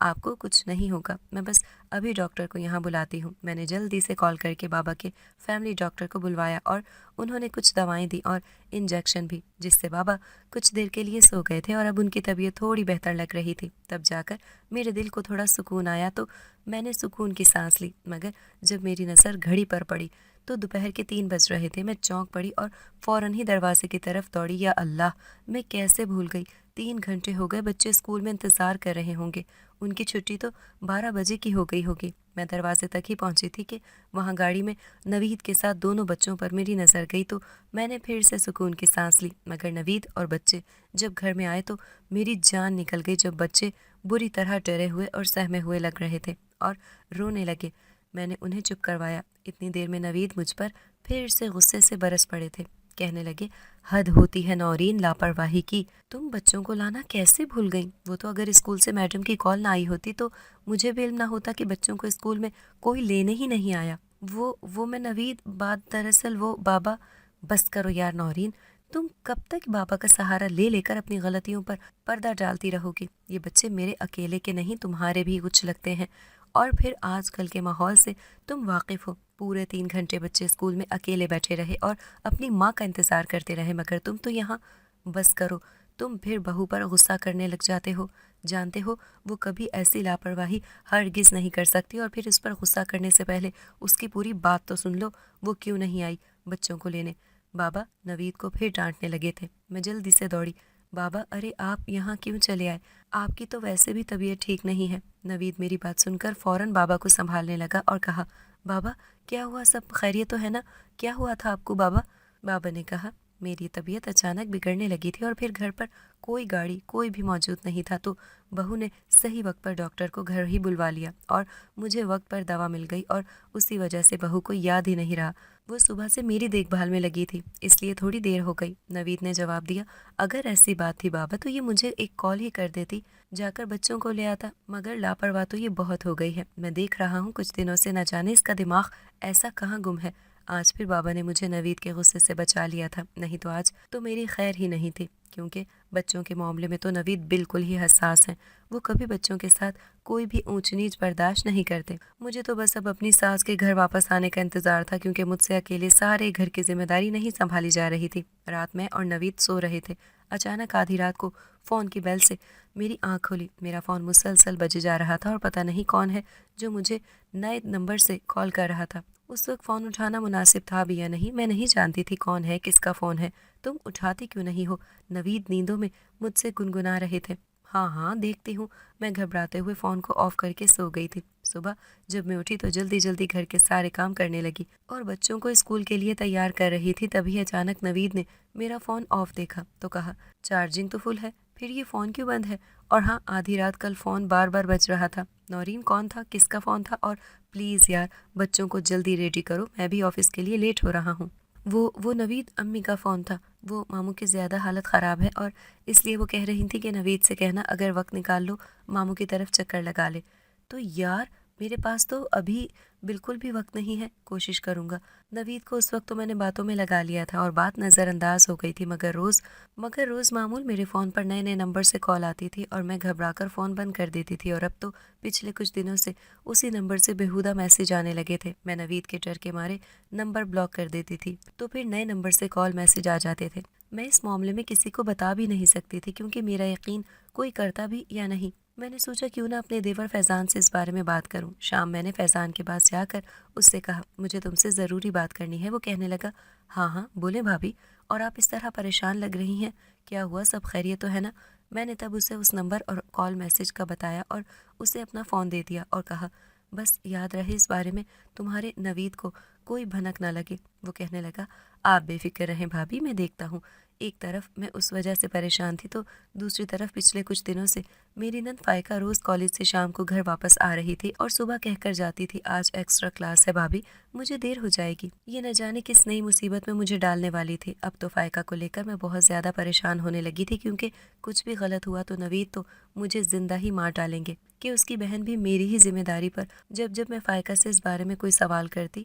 آپ کو کچھ نہیں ہوگا، میں بس ابھی ڈاکٹر کو یہاں بلاتی ہوں۔ میں نے جلدی سے کال کر کے بابا کے فیملی ڈاکٹر کو بلوایا اور انہوں نے کچھ دوائیں دی اور انجیکشن بھی، جس سے بابا کچھ دیر کے لیے سو گئے تھے اور اب ان کی طبیعت تھوڑی بہتر لگ رہی تھی۔ تب جا کر میرے دل کو تھوڑا سکون آیا تو میں نے سکون کی سانس لی، مگر جب میری نظر گھڑی پر پڑی تو دوپہر کے 3 بج رہے تھے۔ میں چونک پڑی اور فوراً ہی دروازے کی طرف دوڑی۔ یا اللہ، میں کیسے بھول گئی! 3 گھنٹے ہو گئے، بچے اسکول میں انتظار کر رہے ہوں گے، ان کی چھٹی تو 12 بجے کی ہو گئی ہوگی۔ میں دروازے تک ہی پہنچی تھی کہ وہاں گاڑی میں نوید کے ساتھ دونوں بچوں پر میری نظر گئی تو میں نے پھر سے سکون کی سانس لی، مگر نوید اور بچے جب گھر میں آئے تو میری جان نکل گئی۔ جب بچے بری طرح ڈرے ہوئے اور سہمے ہوئے لگ رہے تھے اور رونے لگے، میں نے انہیں چپ کروایا۔ اتنی دیر میں نوید مجھ پر پھر سے غصے سے برس پڑے تھے، کہنے لگے، حد ہوتی ہے نورین، لاپرواہی کی، تم بچوں کو لانا کیسے بھول گئیں؟ وہ تو اگر اسکول سے میڈم کی کال نہ آئی ہوتی تو مجھے بھی علم نہ ہوتا کہ بچوں کو اسکول میں کوئی لینے ہی نہیں آیا۔ وہ میں نوید، بات دراصل وہ بابا۔ بس کرو یار نورین، تم کب تک بابا کا سہارا لے لے کر اپنی غلطیوں پر پردہ ڈالتی رہو گی؟ یہ بچے میرے اکیلے کے نہیں، تمہارے بھی کچھ لگتے ہیں، اور پھر آج کل کے ماحول سے تم واقف ہو۔ پورے 3 گھنٹے بچے اسکول میں اکیلے بیٹھے رہے اور اپنی ماں کا انتظار کرتے رہے، مگر تم تو یہاں۔ بس کرو، تم پھر بہو پر غصہ کرنے لگ جاتے ہو۔ جانتے ہو وہ کبھی ایسی لاپرواہی ہرگز نہیں کر سکتی، اور پھر اس پر غصہ کرنے سے پہلے اس کی پوری بات تو سن لو، وہ کیوں نہیں آئی بچوں کو لینے؟ بابا نوید کو پھر ڈانٹنے لگے تھے۔ میں جلدی سے دوڑی، بابا ارے آپ یہاں کیوں چلے آئے؟ آپ کی تو ویسے بھی طبیعت ٹھیک نہیں ہے۔ نوید میری بات سن کر فوراً بابا کو سنبھالنے لگا اور کہا، بابا کیا ہوا؟ سب خیریت تو ہے نا؟ کیا ہوا تھا آپ کو بابا؟ بابا نے کہا، میری طبیعت اچانک بگڑنے لگی تھی اور پھر گھر پر کوئی گاڑی کوئی بھی موجود نہیں تھا تو بہو نے صحیح وقت پر ڈاکٹر کو گھر ہی بلوا لیا اور مجھے وقت پر دوا مل گئی، اور اسی وجہ سے بہو کو یاد ہی نہیں رہا۔ وہ صبح سے میری دیکھ بھال میں لگی تھی، اس لیے تھوڑی دیر ہو گئی۔ نوید نے جواب دیا، اگر ایسی بات تھی بابا تو یہ مجھے ایک کال ہی کر دیتی، جا کر بچوں کو لے آتا، مگر لاپرواہ تو یہ بہت ہو گئی ہے۔ میں دیکھ رہا ہوں کچھ دنوں سے نہ جانے اس کا دماغ ایسا کہاں گم ہے۔ آج پھر بابا نے مجھے نوید کے غصے سے بچا لیا تھا، نہیں تو آج تو میری خیر ہی نہیں تھی، کیونکہ بچوں کے معاملے میں تو نوید بالکل ہی حساس ہیں۔ وہ کبھی بچوں کے ساتھ کوئی بھی اونچ نیچ برداشت نہیں کرتے۔ مجھے تو بس اب اپنی ساس کے گھر واپس آنے کا انتظار تھا، کیونکہ مجھ سے اکیلے سارے گھر کی ذمہ داری نہیں سنبھالی جا رہی تھی۔ رات میں اور نوید سو رہے تھے، اچانک آدھی رات کو فون کی بیل سے میری آنکھ کھلی۔ میرا فون مسلسل بجے جا رہا تھا اور پتہ نہیں کون ہے جو مجھے نئے نمبر سے کال کر رہا تھا۔ اس وقت فون اٹھانا مناسب تھا بھی یا نہیں میں نہیں جانتی تھی کون ہے، کس کا فون ہے۔ تم اٹھاتی کیوں نہیں ہو؟ نوید نیندوں میں مجھ سے گنگنا رہے تھے۔ ہاں ہاں دیکھتی ہوں، میں گھبراتے ہوئے فون کو آف کر کے سو گئی تھی۔ صبح جب میں اٹھی تو جلدی جلدی گھر کے سارے کام کرنے لگی اور بچوں کو اسکول کے لیے تیار کر رہی تھی، تبھی اچانک نوید نے میرا فون آف دیکھا تو کہا، چارجنگ تو فل ہے، پھر یہ فون کیوں بند ہے؟ اور ہاں، آدھی رات کل فون بار بار بج رہا تھا۔ نورین کون تھا؟ کس کا فون تھا؟ اور پلیز یار بچوں کو جلدی ریڈی کرو، میں بھی آفس کے لیے لیٹ ہو رہا ہوں۔ وہ نوید امی کا فون تھا، وہ ماموں کی زیادہ حالت خراب ہے اور اس لیے وہ کہہ رہی تھی کہ نوید سے کہنا اگر وقت نکال لو ماموں کی طرف چکر لگا لے۔ تو یار میرے پاس تو ابھی بالکل بھی وقت نہیں ہے، کوشش کروں گا۔ نوید کو اس وقت تو میں نے باتوں میں لگا لیا تھا اور بات نظر انداز ہو گئی تھی، مگر روز معمول میرے فون پر نئے نئے نمبر سے کال آتی تھی اور میں گھبرا کر فون بند کر دیتی تھی، اور اب تو پچھلے کچھ دنوں سے اسی نمبر سے بےہودہ میسج آنے لگے تھے۔ میں نوید کے ڈر کے مارے نمبر بلاک کر دیتی تھی تو پھر نئے نمبر سے کال میسج آ جاتے تھے۔ میں اس معاملے میں کسی کو بتا بھی نہیں سکتی تھی، کیونکہ میرا یقین کوئی کرتا بھی یا نہیں۔ میں نے سوچا کیوں نہ اپنے دیور فیضان سے اس بارے میں بات کروں۔ شام میں نے فیضان کے پاس جا کر اس سے کہا، مجھے تم سے ضروری بات کرنی ہے۔ وہ کہنے لگا، ہاں ہاں بولیں بھابی، اور آپ اس طرح پریشان لگ رہی ہیں، کیا ہوا؟ سب خیریت تو ہے نا؟ میں نے تب اسے اس نمبر اور کال میسج کا بتایا اور اسے اپنا فون دے دیا اور کہا، بس یاد رہے اس بارے میں تمہارے نوید کو کوئی بھنک نہ لگے۔ وہ کہنے لگا، آپ بے فکر رہیں بھابی، میں دیکھتا ہوں۔ ایک طرف میں اس وجہ سے پریشان تھی تو دوسری طرف پچھلے کچھ دنوں سے میری نند فائقہ روز کالج سے شام کو گھر واپس آ رہی تھی اور صبح کہہ کر جاتی تھی، آج ایکسٹرا کلاس ہے بھابی، مجھے دیر ہو جائے گی۔ یہ نہ جانے کس نئی مصیبت میں مجھے ڈالنے والی تھی۔ اب تو فائقہ کو لے کر میں بہت زیادہ پریشان ہونے لگی تھی، کیونکہ کچھ بھی غلط ہوا تو نوید تو مجھے زندہ ہی مار ڈالیں گے، کہ اس کی بہن بھی میری ہی ذمہ داری پر۔ جب میں فائقہ سے اس بارے میں کوئی سوال کرتی،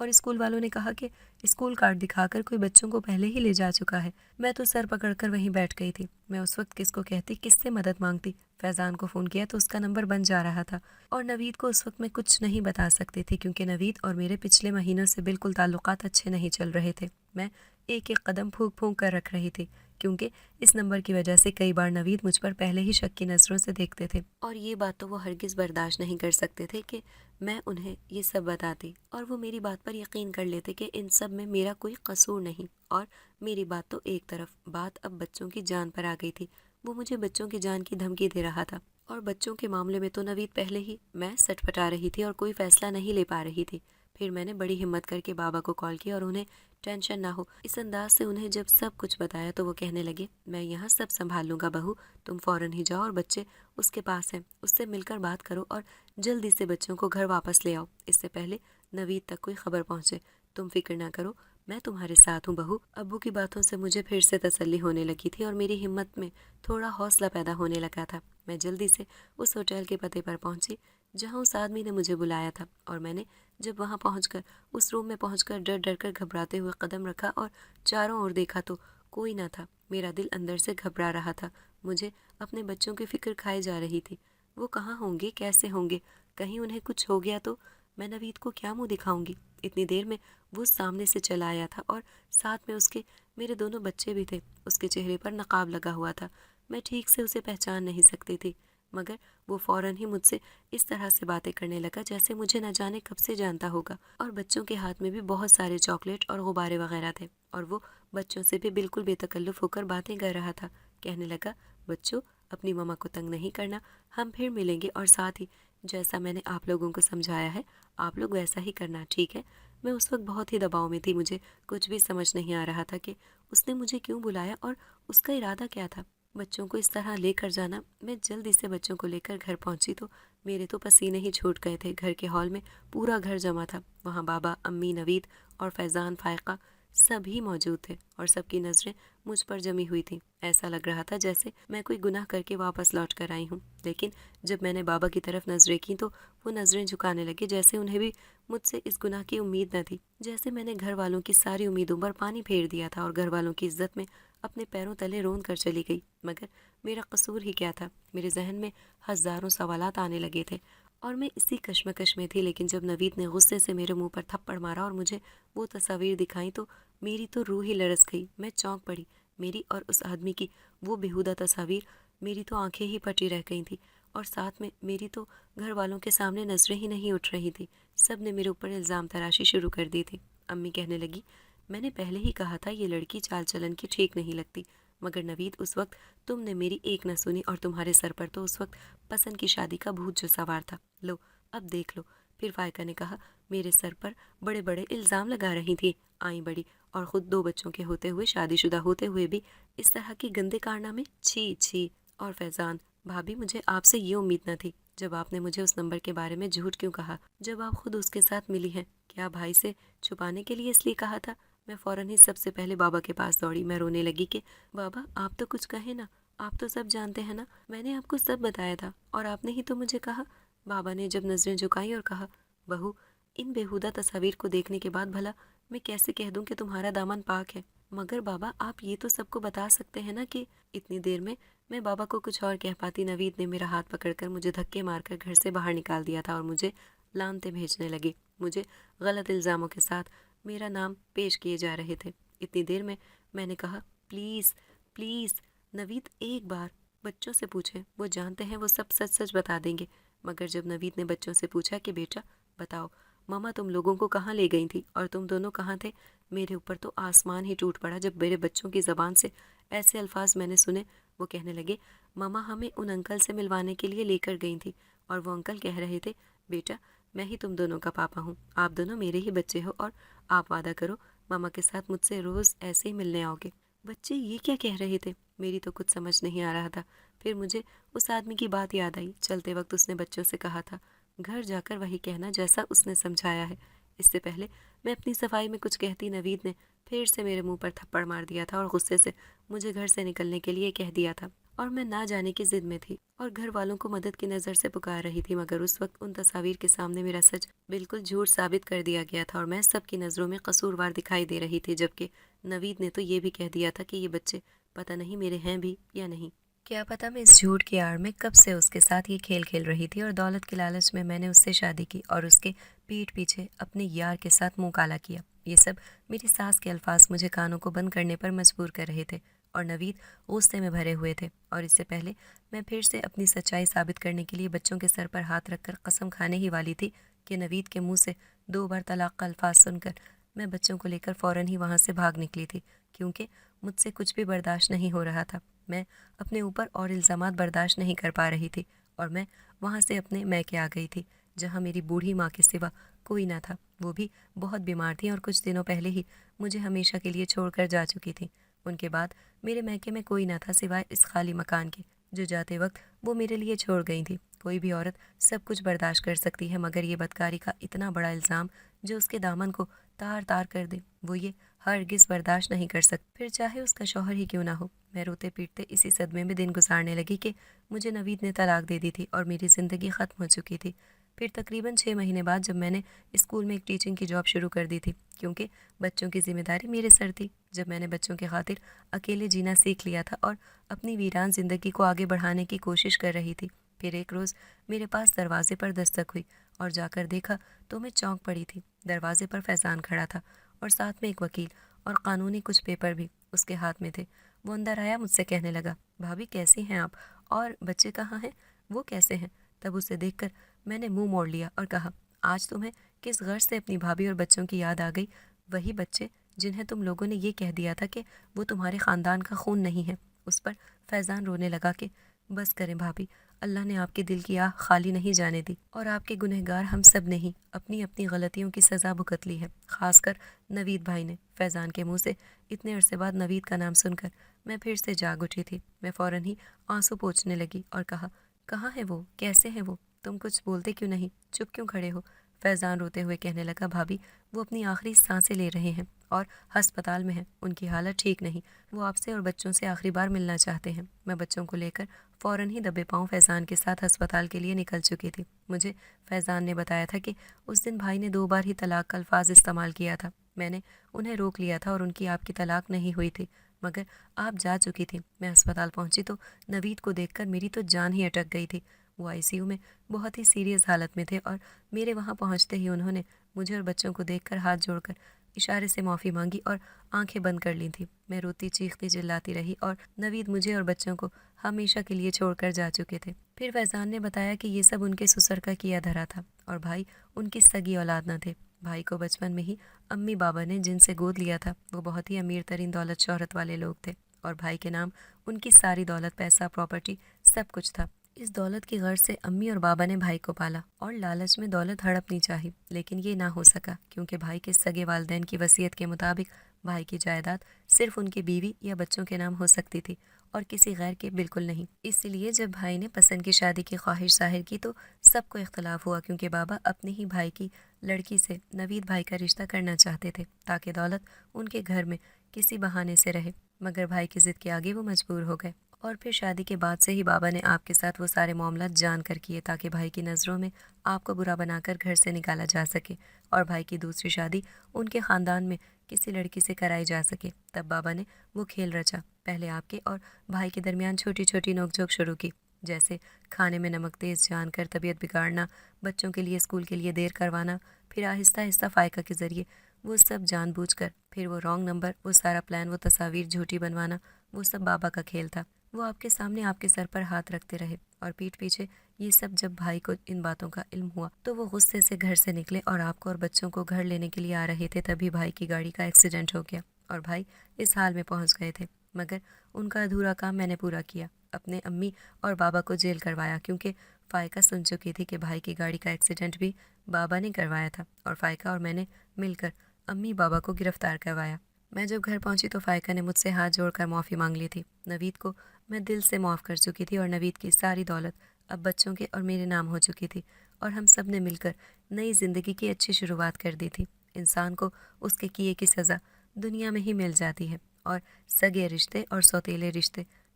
اور اسکول والوں نے کہا کہ اسکول کارڈ دکھا کر کوئی بچوں کو پہلے ہی لے جا چکا ہے۔ میں تو سر پکڑ کر وہیں بیٹھ گئی تھی۔ میں اس وقت کس کو کہتی، کس سے مدد مانگتی؟ فیضان کو فون کیا تو اس کا نمبر بن جا رہا تھا، اور نوید کو اس وقت میں کچھ نہیں بتا سکتی تھی، کیونکہ نوید اور میرے پچھلے مہینوں سے بالکل تعلقات اچھے نہیں چل رہے تھے۔ میں ایک ایک قدم پھونک پھونک کر رکھ رہی تھی، کیونکہ اس نمبر کی وجہ سے کئی بار نوید مجھ پر پہلے ہی شک کی نظروں سے دیکھتے تھے، اور یہ بات تو وہ ہرگز برداشت نہیں کر سکتے تھے کہ میں انہیں یہ سب بتاتی، اور وہ میری بات پر یقین کر لیتے کہ ان سب میں میرا کوئی قصور نہیں۔ اور میری بات تو ایک طرف، بات اب بچوں کی جان پر آ گئی تھی۔ وہ مجھے بچوں کی جان کی دھمکی دے رہا تھا، اور بچوں کے معاملے میں تو نوید پہلے ہی میں سٹ پٹا رہی تھی اور کوئی فیصلہ نہیں لے پا رہی تھی۔ پھر میں نے بڑی ہمت کر کے بابا کو کال کیا اور انہیں ٹینشن نہ ہو اس انداز سے انہیں جب سب کچھ بتایا تو وہ کہنے لگے، میں یہاں سب سنبھال لوں گا بہو، تم فوراً ہی جاؤ اور بچے اس کے پاس ہیں، اس سے مل کر بات کرو اور جلدی سے بچوں کو گھر واپس لے آؤ، اس سے پہلے نوید تک کوئی خبر پہنچے۔ تم فکر نہ کرو، میں تمہارے ساتھ ہوں بہو۔ ابو کی باتوں سے مجھے پھر سے تسلی ہونے لگی تھی اور میری ہمت میں تھوڑا حوصلہ پیدا ہونے لگا تھا۔ میں جلدی سے اس ہوٹل کے پتے پر پہنچی جہاں اس آدمی نے مجھے بلایا تھا، اور میں نے جب وہاں پہنچ کر اس روم میں پہنچ کر ڈر ڈر کر گھبراتے ہوئے قدم رکھا اور چاروں اور دیکھا تو کوئی نہ تھا۔ میرا دل اندر سے گھبرا رہا تھا، مجھے اپنے بچوں کی فکر کھائے جا رہی تھی۔ وہ کہاں ہوں گے، کیسے ہوں گے؟ کہیں انہیں کچھ ہو گیا تو میں نوید کو کیا منہ دکھاؤں گی؟ اتنی دیر میں وہ سامنے سے چلا آیا تھا اور ساتھ میں اس کے میرے دونوں بچے بھی تھے۔ اس کے چہرے پر نقاب لگا ہوا تھا، میں ٹھیک سے اسے پہچان نہیں سکتی تھی، مگر وہ فوراً ہی مجھ سے اس طرح سے باتیں کرنے لگا جیسے مجھے نہ جانے کب سے جانتا ہوگا، اور بچوں کے ہاتھ میں بھی بہت سارے چاکلیٹ اور غبارے وغیرہ تھے، اور وہ بچوں سے بھی بالکل بے تکلف ہو کر باتیں کر رہا تھا۔ کہنے لگا، بچوں اپنی ماما کو تنگ نہیں کرنا، ہم پھر ملیں گے، اور ساتھ ہی جیسا میں نے آپ لوگوں کو سمجھایا ہے آپ لوگ ویسا ہی کرنا، ٹھیک ہے؟ میں اس وقت بہت ہی دباؤ میں تھی، مجھے کچھ بھی سمجھ نہیں آ رہا تھا کہ اس نے مجھے کیوں بلایا اور اس کا ارادہ کیا تھا۔ بچوں کو اس طرح لے کر جانا، میں جلدی سے بچوں کو لے کر گھر پہنچی تو میرے تو پسینے ہی چھوٹ گئے تھے۔ گھر کے ہال میں پورا گھر جمع تھا، وہاں بابا، امی، نوید اور فیضان، فائقہ سب ہی موجود تھے، اور سب کی نظریں مجھ پر جمی ہوئی تھیں۔ ایسا لگ رہا تھا جیسے میں کوئی گناہ کر کے واپس لوٹ کر آئی ہوں، لیکن جب میں نے بابا کی طرف نظریں کیں تو وہ نظریں جھکانے لگے جیسے انہیں بھی مجھ سے اس گناہ کی امید نہ تھی، جیسے میں نے گھر والوں کی ساری امیدوں پر پانی پھیر دیا تھا اور گھر والوں کی عزت میں اپنے پیروں تلے رون کر چلی گئی۔ مگر میرا قصور ہی کیا تھا؟ میرے ذہن میں ہزاروں سوالات آنے لگے تھے اور میں اسی کشمکش میں تھی، لیکن جب نوید نے غصے سے میرے منہ پر تھپڑ مارا اور مجھے وہ تصاویر دکھائیں تو میری تو روح ہی لرز گئی۔ میں چونک پڑی، میری اور اس آدمی کی وہ بےہودہ تصاویر، میری تو آنکھیں ہی پھٹی رہ گئی تھیں، اور ساتھ میں میری تو گھر والوں کے سامنے نظریں ہی نہیں اٹھ رہی تھی۔ سب نے میرے اوپر الزام تراشی شروع کر دی تھی۔ امی کہنے لگی، میں نے پہلے ہی کہا تھا یہ لڑکی چال چلن کی ٹھیک نہیں لگتی، مگر نوید اس وقت تم نے میری ایک نہ سنی، اور تمہارے سر پر تو اس وقت پسند کی شادی کا بھوت جو سوار تھا، لو اب دیکھ لو۔ پھر فائقہ نے کہا، میرے سر پر بڑے بڑے الزام لگا رہی تھی، آئیں بڑی، اور خود 2 بچوں کے ہوتے ہوئے، شادی شدہ ہوتے ہوئے بھی اس طرح کے گندے کارنامے، چھی چھی۔ اور فیضان، بھابھی مجھے آپ سے یہ امید نہ تھی، جب آپ نے مجھے اس نمبر کے بارے میں جھوٹ کیوں کہا جب آپ خود اس کے ساتھ ملی ہیں؟ کیا بھائی سے چھپانے کے لیے اس لیے کہا تھا؟ میں فوراً ہی سب سے پہلے بابا کے پاس دوڑی، میں رونے لگی کہ بابا آپ تو کچھ کہیں نا، آپ تو سب جانتے ہیں نا، میں نے آپ کو سب بتایا تھا اور آپ نے ہی تو مجھے کہا۔ بابا نے جب نظریں جھکائیں اور کہا، بہو ان بےہودہ تصاویر کو دیکھنے کے بعد بھلا میں کیسے کہہ دوں کہ تمہارا دامن پاک ہے؟ مگر بابا آپ یہ تو سب کو بتا سکتے ہیں نا کہ اتنی دیر میں بابا کو کچھ اور کہہ پاتی، نوید نے میرا ہاتھ پکڑ کر مجھے دھکے مار کر گھر سے باہر نکال دیا تھا اور مجھے لانتیں بھیجنے لگے، مجھے غلط الزاموں کے ساتھ میرا نام پیش کیے جا رہے تھے۔ اتنی دیر میں نے کہا، پلیز پلیز نوید ایک بار بچوں سے پوچھیں، وہ جانتے ہیں وہ سب سچ سچ بتا دیں گے۔ مگر جب نوید نے بچوں سے پوچھا کہ بیٹا بتاؤ ماما تم لوگوں کو کہاں لے گئی تھی اور تم دونوں کہاں تھے، میرے اوپر تو آسمان ہی ٹوٹ پڑا جب میرے بچوں کی زبان سے ایسے الفاظ میں نے سنے۔ وہ کہنے لگے، ماما ہمیں ان انکل سے ملوانے کے لیے لے کر گئی تھی، اور وہ انکل کہہ رہے تھے، بیٹا میں ہی تم دونوں کا پاپا ہوں، آپ دونوں میرے ہی بچے ہو، اور آپ وعدہ کرو ماما کے ساتھ مجھ سے روز ایسے ہی ملنے آؤ گے۔ بچے یہ کیا کہہ رہے تھے؟ میری تو کچھ سمجھ نہیں آ رہا تھا۔ پھر مجھے اس آدمی کی بات یاد آئی، چلتے وقت اس نے بچوں سے کہا تھا، گھر جا کر وہی کہنا جیسا اس نے سمجھایا ہے۔ اس سے پہلے میں اپنی صفائی میں کچھ کہتی، نوید نے پھر سے میرے منہ پر تھپڑ مار دیا تھا اور غصے سے مجھے گھر سے نکلنے کے لیے کہہ دیا تھا، اور میں نہ جانے کی ضد میں تھی اور گھر والوں کو مدد کی نظر سے پکار رہی تھی، مگر اس وقت ان تصاویر کے سامنے میرا سچ بالکل جھوٹ ثابت کر دیا گیا تھا اور میں سب کی نظروں میں قصوروار دکھائی دے رہی تھی، جبکہ نوید نے تو یہ بھی کہہ دیا تھا کہ یہ بچے پتہ نہیں میرے ہیں بھی یا نہیں۔ کیا پتہ میں اس جھوٹ کی آڑ میں کب سے اس کے ساتھ یہ کھیل کھیل رہی تھی اور دولت کے لالچ میں نے اس سے شادی کی اور اس کے پیٹھ پیچھے اپنے یار کے ساتھ منہ کالا کیا۔ یہ سب میری ساس کے الفاظ مجھے کانوں کو بند کرنے پر مجبور کر رہے تھے اور نوید غصے میں بھرے ہوئے تھے، اور اس سے پہلے میں پھر سے اپنی سچائی ثابت کرنے کے لیے بچوں کے سر پر ہاتھ رکھ کر قسم کھانے ہی والی تھی کہ نوید کے منہ سے 2 بار طلاق کا الفاظ سن کر میں بچوں کو لے کر فوراً ہی وہاں سے بھاگ نکلی تھی، کیونکہ مجھ سے کچھ بھی برداشت نہیں ہو رہا تھا۔ میں اپنے اوپر اور الزامات برداشت نہیں کر پا رہی تھی اور میں وہاں سے اپنے میکے آ گئی تھی، جہاں میری بوڑھی ماں کے سوا کوئی نہ تھا۔ وہ بھی بہت بیمار تھیں اور کچھ دنوں پہلے ہی مجھے ہمیشہ کے لیے چھوڑ کر جا چکی تھیں۔ ان کے بعد میرے میکے میں کوئی نہ تھا سوائے اس خالی مکان کے جو جاتے وقت وہ میرے لیے چھوڑ گئی تھی۔ کوئی بھی عورت سب کچھ برداشت کر سکتی ہے، مگر یہ بدکاری کا اتنا بڑا الزام جو اس کے دامن کو تار تار کر دے، وہ یہ ہرگز برداشت نہیں کر سکتی، پھر چاہے اس کا شوہر ہی کیوں نہ ہو۔ میں روتے پیٹتے اسی صدمے میں دن گزارنے لگی کہ مجھے نوید نے طلاق دے دی تھی اور میری زندگی ختم ہو چکی تھی۔ پھر تقریباً 6 مہینے بعد جب میں نے اسکول میں ایک ٹیچنگ کی جاب شروع کر دی تھی، کیونکہ بچوں کی ذمہ داری میرے سر تھی، جب میں نے بچوں کی خاطر اکیلے جینا سیکھ لیا تھا اور اپنی ویران زندگی کو آگے بڑھانے کی کوشش کر رہی تھی، پھر ایک روز میرے پاس دروازے پر دستک ہوئی اور جا کر دیکھا تو میں چونک پڑی تھی۔ دروازے پر فیضان کھڑا تھا اور ساتھ میں ایک وکیل اور قانونی کچھ پیپر بھی اس کے ہاتھ میں تھے۔ وہ اندر آیا، مجھ سے کہنے لگا، بھابھی کیسی ہیں آپ اور بچے کہاں ہیں، وہ کیسے ہیں؟ تب اسے دیکھ کر میں نے منہ موڑ لیا اور کہا، آج تمہیں کس غرض سے اپنی بھابھی اور بچوں کی یاد آ گئی؟ وہی بچے جنہیں تم لوگوں نے یہ کہہ دیا تھا کہ وہ تمہارے خاندان کا خون نہیں ہے۔ اس پر فیضان رونے لگا کہ بس کریں بھابھی، اللہ نے آپ کے دل کی آہ خالی نہیں جانے دی اور آپ کے گنہگار ہم سب نے ہی اپنی اپنی غلطیوں کی سزا بھگت لی ہے، خاص کر نوید بھائی نے۔ فیضان کے منہ سے اتنے عرصے بعد نوید کا نام سن کر میں پھر سے جاگ اٹھی تھی۔ میں فوراً ہی آنسو پوچھنے لگی اور کہا، کہاں ہے وہ، کیسے ہیں وہ، تم کچھ بولتے کیوں نہیں، چپ کیوں کھڑے ہو؟ فیضان روتے ہوئے کہنے لگا، بھابھی وہ اپنی آخری سانسیں لے رہے ہیں اور ہسپتال میں ہیں، ان کی حالت ٹھیک نہیں، وہ آپ سے اور بچوں سے آخری بار ملنا چاہتے ہیں۔ میں بچوں کو لے کر فوراً ہی دبے پاؤں فیضان کے ساتھ ہسپتال کے لیے نکل چکی تھی۔ مجھے فیضان نے بتایا تھا کہ اس دن بھائی نے 2 بار ہی طلاق کا الفاظ استعمال کیا تھا۔ میں نے انہیں روک لیا تھا اور ان کی آپ کی طلاق نہیں ہوئی تھی، مگر آپ جا چکی تھی۔ میں ہسپتال پہنچی تو نوید کو دیکھ کر میری تو جان ہی اٹک گئی تھی۔ وہ آئی سی یو میں بہت ہی سیریس حالت میں تھے اور میرے وہاں پہنچتے ہی انہوں نے مجھے اور بچوں کو دیکھ کر ہاتھ جوڑ کر اشارے سے معافی مانگی اور آنکھیں بند کر لی تھیں۔ میں روتی چیختی چلاتی رہی اور نوید مجھے اور بچوں کو ہمیشہ کے لیے چھوڑ کر جا چکے تھے۔ پھر فیضان نے بتایا کہ یہ سب ان کے سسر کا کیا دھرا تھا اور بھائی ان کی سگی اولاد نہ تھے۔ بھائی کو بچپن میں ہی امی بابا نے جن سے گود لیا تھا وہ بہت ہی امیر ترین دولت شہرت والے لوگ تھے اور بھائی کے نام ان کی ساری دولت، پیسہ، پراپرٹی سب کچھ تھا۔ اس دولت کی غرض سے امی اور بابا نے بھائی کو پالا اور لالچ میں دولت ہڑپنی چاہی، لیکن یہ نہ ہو سکا کیونکہ بھائی کے سگے والدین کی وصیت کے مطابق بھائی کی جائیداد صرف ان کے بیوی یا بچوں کے نام ہو سکتی تھی اور کسی غیر کے بالکل نہیں۔ اس لیے جب بھائی نے پسند کی شادی کی خواہش ظاہر کی تو سب کو اختلاف ہوا، کیونکہ بابا اپنے ہی بھائی کی لڑکی سے نوید بھائی کا رشتہ کرنا چاہتے تھے تاکہ دولت ان کے گھر میں کسی بہانے سے رہے، مگر بھائی کی ضد کے آگے وہ مجبور ہو گئے اور پھر شادی کے بعد سے ہی بابا نے آپ کے ساتھ وہ سارے معاملات جان کر کیے تاکہ بھائی کی نظروں میں آپ کو برا بنا کر گھر سے نکالا جا سکے اور بھائی کی دوسری شادی ان کے خاندان میں کسی لڑکی سے کرائی جا سکے۔ تب بابا نے وہ کھیل رچا، پہلے آپ کے اور بھائی کے درمیان چھوٹی چھوٹی نوک جھوک شروع کی، جیسے کھانے میں نمک تیز جان کر طبیعت بگاڑنا، بچوں کے لیے اسکول کے لیے دیر کروانا، پھر آہستہ آہستہ فائقہ کے ذریعے وہ سب جان بوجھ کر، پھر وہ رانگ نمبر، وہ سارا پلان، وہ تصاویر جھوٹی بنوانا، وہ سب بابا کا کھیل تھا۔ وہ آپ کے سامنے آپ کے سر پر ہاتھ رکھتے رہے اور پیٹھ پیچھے یہ سب جب بھائی کو ان باتوں کا علم ہوا تو وہ غصے سے گھر سے نکلے اور آپ کو اور بچوں کو گھر لینے کے لیے آ رہے تھے، تبھی بھائی کی گاڑی کا ایکسیڈنٹ ہو گیا اور بھائی اس حال میں پہنچ گئے تھے، مگر ان کا ادھورا کام میں نے پورا کیا، اپنے امی اور بابا کو جیل کروایا، کیونکہ فائقہ سن چکی تھی کہ بھائی کی گاڑی کا ایکسیڈنٹ بھی بابا نے کروایا تھا اور فائقہ اور میں نے مل کر امی بابا کو گرفتار کروایا۔ میں جب گھر پہنچی تو فائقہ نے مجھ سے ہاتھ جوڑ کر معافی مانگ لی تھی۔ نوید کو میں دل سے معاف کر چکی تھی اور نوید کی ساری دولت اب بچوں کے اور میرے نام ہو چکی تھی اور ہم سب نے مل کر نئی زندگی کی اچھی شروعات کر دی تھی۔ انسان کو اس کے کیے کی سزا دنیا میں ہی مل جاتی ہے اور سگے رشتے اور سوتیلے رشتے